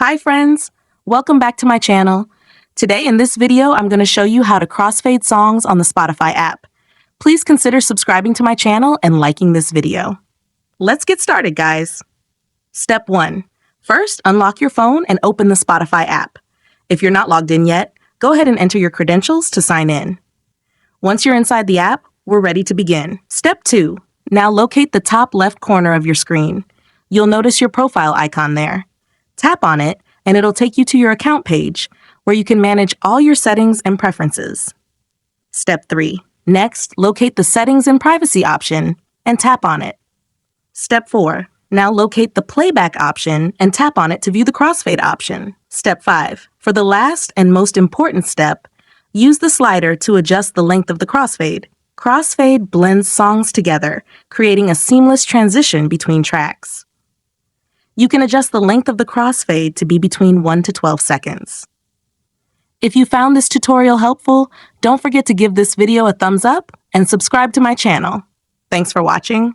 Hi friends, welcome back to my channel. Today in this video, I'm going to show you how to crossfade songs on the Spotify app. Please consider subscribing to my channel and liking this video. Let's get started, guys. Step 1. First, unlock your phone and open the Spotify app. If you're not logged in yet, go ahead and enter your credentials to sign in. Once you're inside the app, we're ready to begin. Step 2. Now locate the top left corner of your screen. You'll notice your profile icon there. Tap on it, and it'll take you to your account page, where you can manage all your settings and preferences. Step 3. Next, locate the Settings and Privacy option, and tap on it. Step 4. Now locate the Playback option, and tap on it to view the Crossfade option. Step 5. For the last and most important step, use the slider to adjust the length of the crossfade. Crossfade blends songs together, creating a seamless transition between tracks. You can adjust the length of the crossfade to be between 1 to 12 seconds. If you found this tutorial helpful, don't forget to give this video a thumbs up and subscribe to my channel. Thanks for watching.